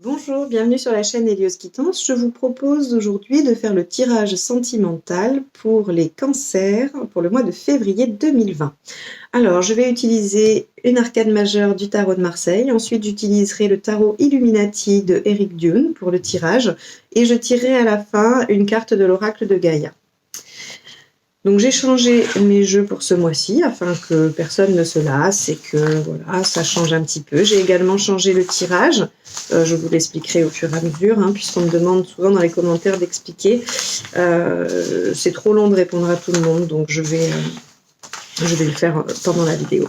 Bonjour, bienvenue sur la chaîne Hélios Quittance. Je vous propose aujourd'hui de faire le tirage sentimental pour les cancers pour le mois de février 2020. Alors, je vais utiliser une arcane majeure du tarot de Marseille. Ensuite, j'utiliserai le tarot Illuminati de Eric Dune pour le tirage. Et je tirerai à la fin une carte de l'oracle de Gaïa. Donc j'ai changé mes jeux pour ce mois-ci afin que personne ne se lasse et que voilà, ça change un petit peu. J'ai également changé le tirage. Je vous l'expliquerai au fur et à mesure, puisqu'on me demande souvent dans les commentaires d'expliquer. C'est trop long de répondre à tout le monde, donc je vais le faire pendant la vidéo.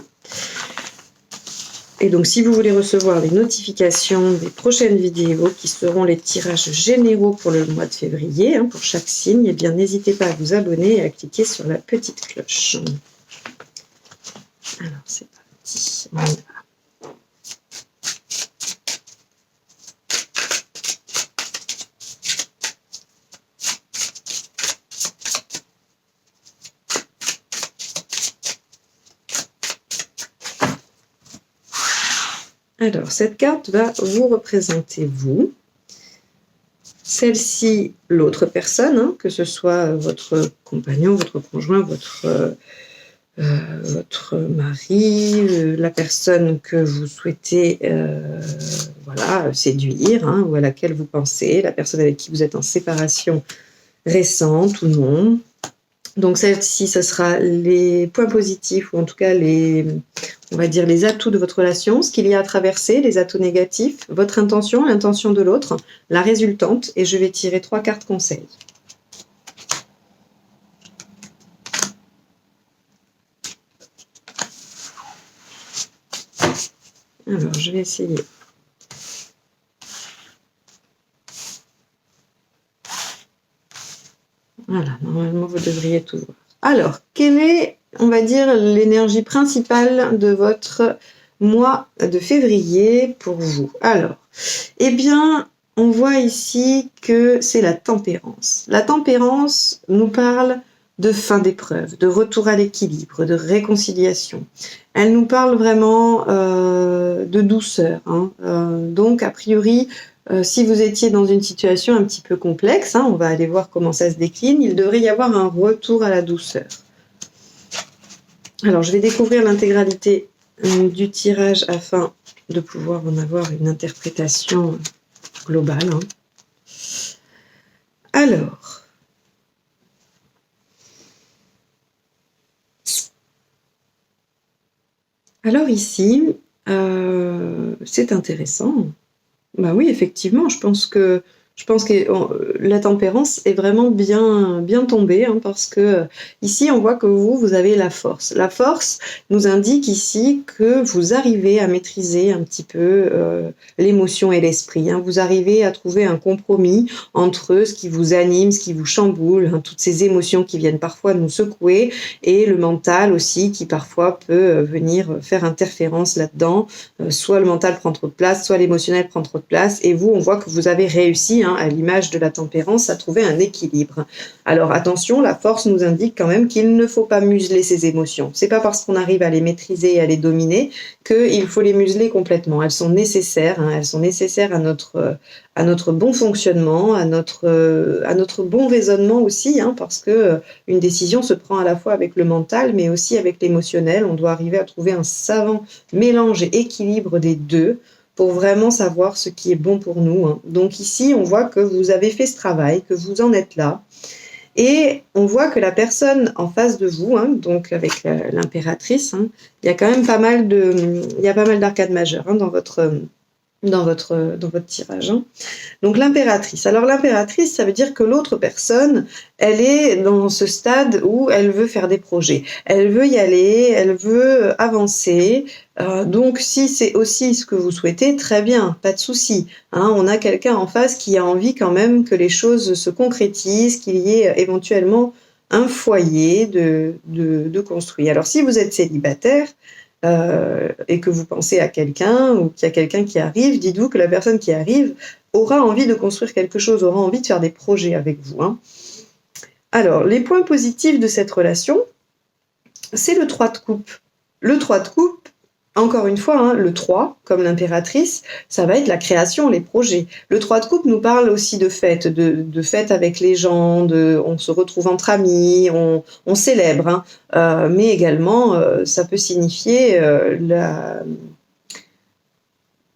Et donc, si vous voulez recevoir les notifications des prochaines vidéos qui seront les tirages généraux pour le mois de février, pour chaque signe, eh bien, n'hésitez pas à vous abonner et à cliquer sur la petite cloche. Alors, c'est parti. Voilà. Alors, cette carte va vous représenter vous. Celle-ci, l'autre personne, que ce soit votre compagnon, votre conjoint, votre mari, la personne que vous souhaitez séduire, ou à laquelle vous pensez, la personne avec qui vous êtes en séparation récente ou non. Donc celle-ci, ce sera les points positifs, ou en tout cas on va dire les atouts de votre relation, ce qu'il y a à traverser, les atouts négatifs, votre intention, l'intention de l'autre, la résultante, et je vais tirer 3 cartes conseils. Alors, je vais essayer. Voilà, normalement, vous devriez tout voir. Alors, quelle est, on va dire, l'énergie principale de votre mois de février pour vous? Alors, eh bien, on voit ici que c'est la tempérance. La tempérance nous parle de fin d'épreuve, de retour à l'équilibre, de réconciliation. Elle nous parle vraiment de douceur. Donc, a priori, si vous étiez dans une situation un petit peu complexe, on va aller voir comment ça se décline, il devrait y avoir un retour à la douceur. Alors, je vais découvrir l'intégralité du tirage afin de pouvoir en avoir une interprétation globale. Alors ici, c'est intéressant. Bah oui, effectivement, je pense que la tempérance est vraiment bien tombée, parce que ici, on voit que vous avez la force. La force nous indique ici que vous arrivez à maîtriser un petit peu l'émotion et l'esprit. Vous arrivez à trouver un compromis entre ce qui vous anime, ce qui vous chamboule, toutes ces émotions qui viennent parfois nous secouer, et le mental aussi qui parfois peut venir faire interférence là-dedans. Soit le mental prend trop de place, soit l'émotionnel prend trop de place, et vous, on voit que vous avez réussi, à l'image de la tempérance, à trouver un équilibre. Alors attention, la force nous indique quand même qu'il ne faut pas museler ses émotions. C'est pas parce qu'on arrive à les maîtriser et à les dominer qu'il faut les museler complètement. Elles sont nécessaires, elles sont nécessaires à notre bon fonctionnement, à notre bon raisonnement aussi, parce que une décision se prend à la fois avec le mental, mais aussi avec l'émotionnel. On doit arriver à trouver un savant mélange et équilibre des deux pour vraiment savoir ce qui est bon pour nous. Donc ici, on voit que vous avez fait ce travail, que vous en êtes là. Et on voit que la personne en face de vous, donc avec l'impératrice, il y a quand même pas mal d'arcades majeures dans votre tirage. Donc l'impératrice. Alors l'impératrice, ça veut dire que l'autre personne, elle est dans ce stade où elle veut faire des projets. Elle veut y aller, elle veut avancer. Donc si c'est aussi ce que vous souhaitez, très bien, pas de souci. On a quelqu'un en face qui a envie quand même que les choses se concrétisent, qu'il y ait éventuellement un foyer de construit. Alors si vous êtes célibataire, et que vous pensez à quelqu'un, ou qu'il y a quelqu'un qui arrive, dites-vous que la personne qui arrive aura envie de construire quelque chose, aura envie de faire des projets avec vous. Alors, les points positifs de cette relation, c'est le 3 de coupe. Le 3 de coupe, encore une fois, hein, le 3, comme l'impératrice, ça va être la création, les projets. Le 3 de coupe nous parle aussi de fêtes, de fêtes avec les gens, on se retrouve entre amis, on célèbre, hein. Mais également, ça peut signifier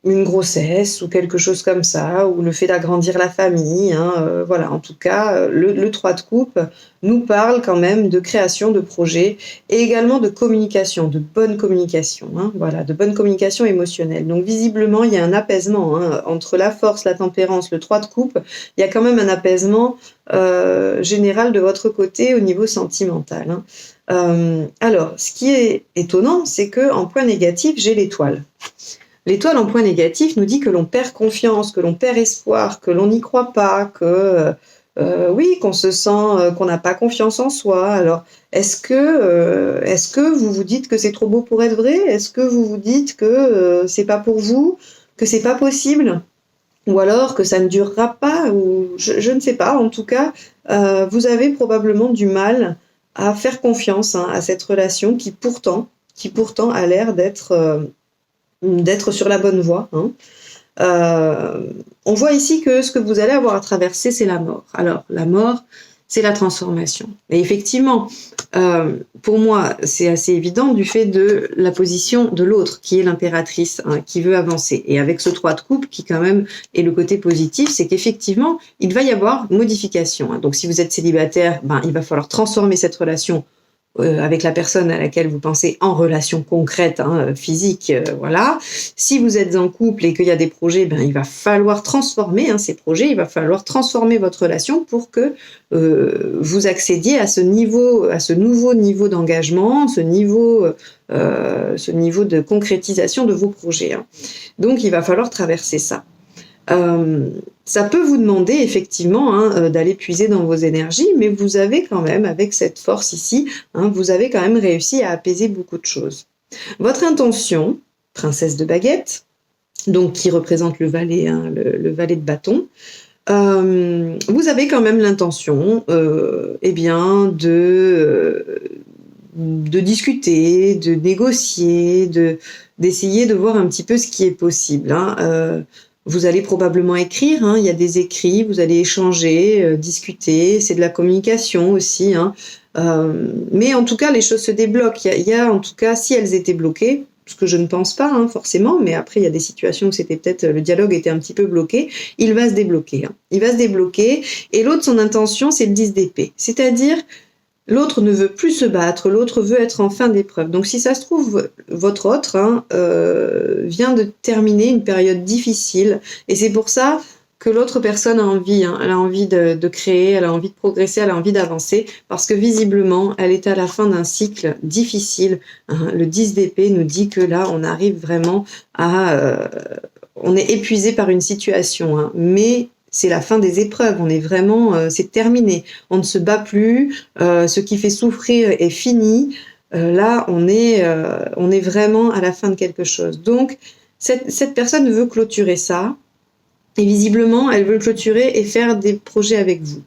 une grossesse ou quelque chose comme ça, ou le fait d'agrandir la famille, hein, voilà. En tout cas, le 3 de coupe nous parle quand même de création de projets et également de communication, de bonne communication, hein, voilà, de bonne communication émotionnelle. Donc visiblement, il y a un apaisement, hein, entre la force, la tempérance, le 3 de coupe, il y a quand même un apaisement général de votre côté au niveau sentimental, hein. Alors, ce qui est étonnant, c'est que en point négatif, j'ai l'étoile. L'étoile en point négatif nous dit que l'on perd confiance, que l'on perd espoir, que l'on n'y croit pas, que oui, qu'on se sent, qu'on n'a pas confiance en soi. Alors, est-ce que vous vous dites que c'est trop beau pour être vrai? Est-ce que vous vous dites que c'est pas pour vous, que c'est pas possible? Ou alors que ça ne durera pas? Ou je ne sais pas. En tout cas, vous avez probablement du mal à faire confiance, hein, à cette relation qui pourtant a l'air d'être sur la bonne voie, hein. On voit ici que ce que vous allez avoir à traverser, c'est la mort. Alors, la mort, c'est la transformation. Et effectivement, pour moi, c'est assez évident du fait de la position de l'autre, qui est l'impératrice, hein, qui veut avancer. Et avec ce 3 de coupe, qui quand même est le côté positif, c'est qu'effectivement, il va y avoir modification, hein. Donc, si vous êtes célibataire, il va falloir transformer cette relation avec la personne à laquelle vous pensez en relation concrète, hein, physique, voilà. Si vous êtes en couple et qu'il y a des projets, il va falloir transformer, hein, ces projets, il va falloir transformer votre relation pour que vous accédiez à ce nouveau niveau d'engagement, ce niveau de concrétisation de vos projets, hein. Donc, il va falloir traverser ça. Ça peut vous demander effectivement, hein, d'aller puiser dans vos énergies, mais vous avez quand même, avec cette force ici, hein, vous avez quand même réussi à apaiser beaucoup de choses. Votre intention, princesse de baguette, donc qui représente le valet, hein, le valet de bâton, vous avez quand même l'intention de discuter, de négocier, d'essayer de voir un petit peu ce qui est possible, hein. Vous allez probablement écrire, hein, il y a des écrits, vous allez échanger, discuter, c'est de la communication aussi, hein. Mais en tout cas, les choses se débloquent. Il y a en tout cas, si elles étaient bloquées, ce que je ne pense pas, hein, forcément, mais après il y a des situations où c'était peut-être le dialogue était un petit peu bloqué, il va se débloquer, hein. Il va se débloquer, et l'autre, son intention, c'est le 10 d'épée. C'est-à-dire, l'autre ne veut plus se battre, l'autre veut être en fin d'épreuve. Donc si ça se trouve, votre autre, hein, vient de terminer une période difficile, et c'est pour ça que l'autre personne a envie, hein, elle a envie de créer, elle a envie de progresser, elle a envie d'avancer, parce que visiblement, elle est à la fin d'un cycle difficile, hein. Le 10 d'épée nous dit que là, on arrive vraiment on est épuisé par une situation, hein, mais c'est la fin des épreuves, on est vraiment, c'est terminé, on ne se bat plus, ce qui fait souffrir est fini, là on est vraiment à la fin de quelque chose. Donc cette personne veut clôturer ça, et visiblement elle veut le clôturer et faire des projets avec vous.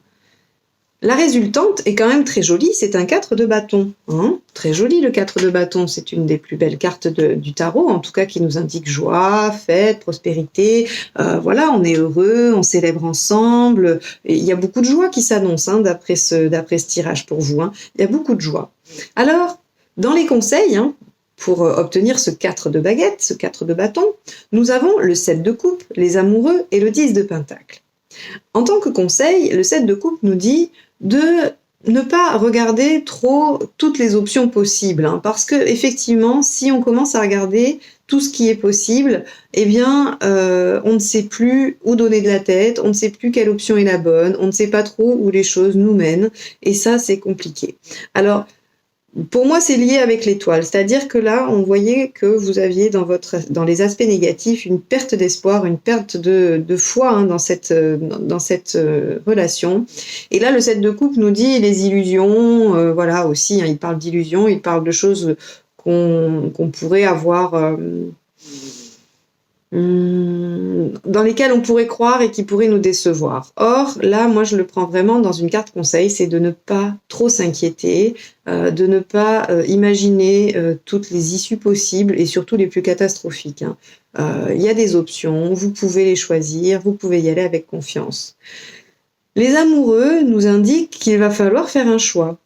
La résultante est quand même très jolie, c'est un 4 de bâton, hein. Très joli le 4 de bâton, c'est une des plus belles cartes du tarot, en tout cas qui nous indique joie, fête, prospérité, voilà, on est heureux, on célèbre ensemble, et il y a beaucoup de joie qui s'annonce, hein, d'après ce tirage pour vous, hein. Il y a beaucoup de joie. Alors, dans les conseils, hein, pour obtenir ce 4 de baguette, ce 4 de bâton, nous avons le 7 de coupe, les amoureux, et le 10 de pentacle. En tant que conseil, le 7 de coupe nous dit de ne pas regarder trop toutes les options possibles, hein, parce que effectivement, si on commence à regarder tout ce qui est possible, on ne sait plus où donner de la tête, on ne sait plus quelle option est la bonne, on ne sait pas trop où les choses nous mènent, et ça, c'est compliqué. Alors, pour moi, c'est lié avec l'étoile, c'est-à-dire que là, on voyait que vous aviez dans les aspects négatifs une perte d'espoir, une perte de foi, hein, dans cette relation. Et là, le 7 de coupe nous dit les illusions, voilà aussi, hein, il parle d'illusions, il parle de choses qu'on pourrait avoir dans lesquels on pourrait croire et qui pourraient nous décevoir. Or, là, moi, je le prends vraiment dans une carte conseil, c'est de ne pas trop s'inquiéter, de ne pas imaginer toutes les issues possibles et surtout les plus catastrophiques. Hein. Il y a des options, vous pouvez les choisir, vous pouvez y aller avec confiance. Les amoureux nous indiquent qu'il va falloir faire un choix.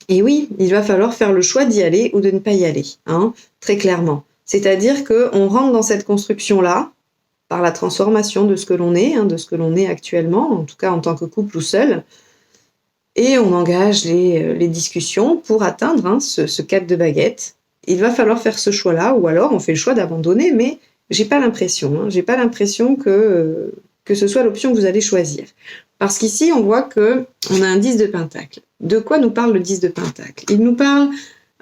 Et oui, il va falloir faire le choix d'y aller ou de ne pas y aller, hein, très clairement. C'est-à-dire qu'on rentre dans cette construction-là par la transformation de ce que l'on est, hein, de ce que l'on est actuellement, en tout cas en tant que couple ou seul, et on engage les discussions pour atteindre hein, ce 4 de baguette. Il va falloir faire ce choix-là, ou alors on fait le choix d'abandonner, mais j'ai pas l'impression que ce soit l'option que vous allez choisir. Parce qu'ici, on voit qu'on a un 10 de pentacle. De quoi nous parle le 10 de pentacle? Il nous parle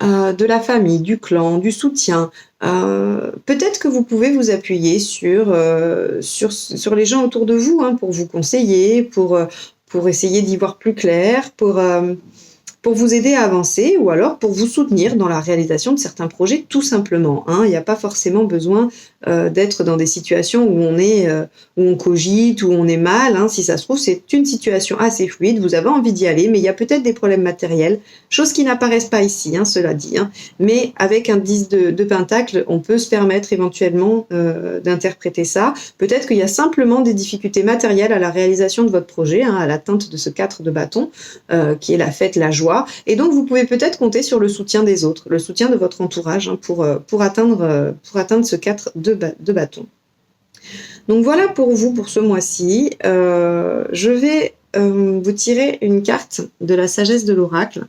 de la famille, du clan, du soutien. Peut-être que vous pouvez vous appuyer sur les gens autour de vous hein, pour vous conseiller, pour essayer d'y voir plus clair, pour vous aider à avancer ou alors pour vous soutenir dans la réalisation de certains projets, tout simplement. Hein. Il n'y a pas forcément besoin d'être dans des situations où on cogite, où on est mal. Hein. Si ça se trouve, c'est une situation assez fluide, vous avez envie d'y aller, mais il y a peut-être des problèmes matériels, choses qui n'apparaissent pas ici, hein, cela dit. Hein. Mais avec un 10 de pentacle, on peut se permettre éventuellement d'interpréter ça. Peut-être qu'il y a simplement des difficultés matérielles à la réalisation de votre projet, hein, à l'atteinte de ce 4 de bâton, qui est la fête, la joie. Et donc, vous pouvez peut-être compter sur le soutien des autres, le soutien de votre entourage hein, pour atteindre ce 4 de bâton. Donc voilà pour vous pour ce mois-ci. Je vais vous tirer une carte de la sagesse de l'oracle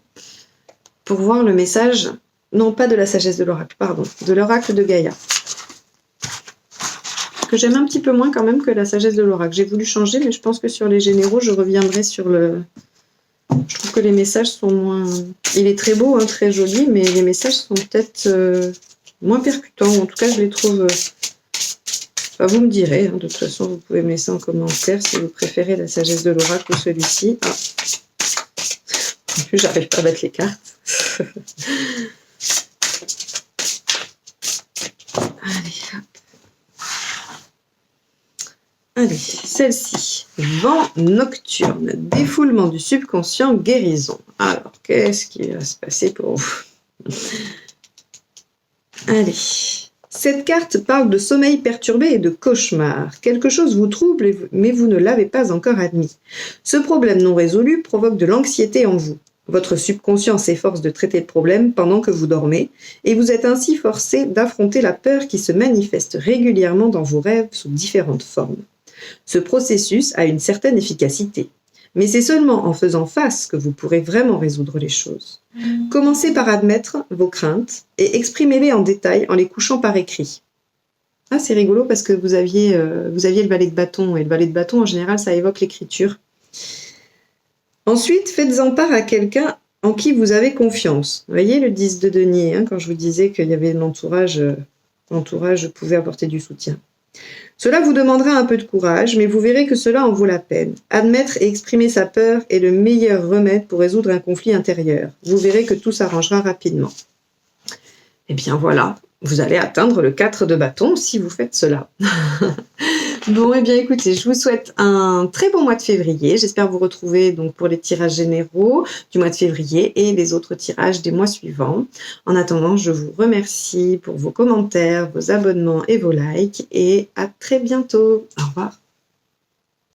pour voir le message, non pas de la sagesse de l'oracle, pardon, de l'oracle de Gaïa, que j'aime un petit peu moins quand même que la sagesse de l'oracle. J'ai voulu changer, mais je pense que sur les généraux, je reviendrai sur le... Je trouve que les messages sont moins... Il est très beau, hein, très joli, mais les messages sont peut-être moins percutants. En tout cas, je les trouve... Enfin, vous me direz, hein, de toute façon, vous pouvez me laisser en commentaire si vous préférez la sagesse de l'oracle ou celui-ci. Ah. J'arrive pas à mettre les cartes. Allez, hop. Allez, celle-ci. Vent nocturne, défoulement du subconscient, guérison. Alors, qu'est-ce qui va se passer pour vous? Allez. Cette carte parle de sommeil perturbé et de cauchemar. Quelque chose vous trouble, mais vous ne l'avez pas encore admis. Ce problème non résolu provoque de l'anxiété en vous. Votre subconscient s'efforce de traiter le problème pendant que vous dormez, et vous êtes ainsi forcé d'affronter la peur qui se manifeste régulièrement dans vos rêves sous différentes formes. Ce processus a une certaine efficacité, mais c'est seulement en faisant face que vous pourrez vraiment résoudre les choses. Commencez par admettre vos craintes et exprimez-les en détail en les couchant par écrit. Ah, c'est rigolo parce que vous aviez le valet de bâton, et le valet de bâton, en général, ça évoque l'écriture. Ensuite, faites-en part à quelqu'un en qui vous avez confiance. Vous voyez le 10 de denier, hein, quand je vous disais qu'il y avait l'entourage pouvait apporter du soutien. Cela vous demandera un peu de courage, mais vous verrez que cela en vaut la peine. Admettre et exprimer sa peur est le meilleur remède pour résoudre un conflit intérieur. Vous verrez que tout s'arrangera rapidement. Eh bien voilà, vous allez atteindre le 4 de bâton si vous faites cela. Bon, eh bien écoutez, je vous souhaite un très bon mois de février. J'espère vous retrouver donc pour les tirages généraux du mois de février et les autres tirages des mois suivants. En attendant, je vous remercie pour vos commentaires, vos abonnements et vos likes et à très bientôt. Au revoir.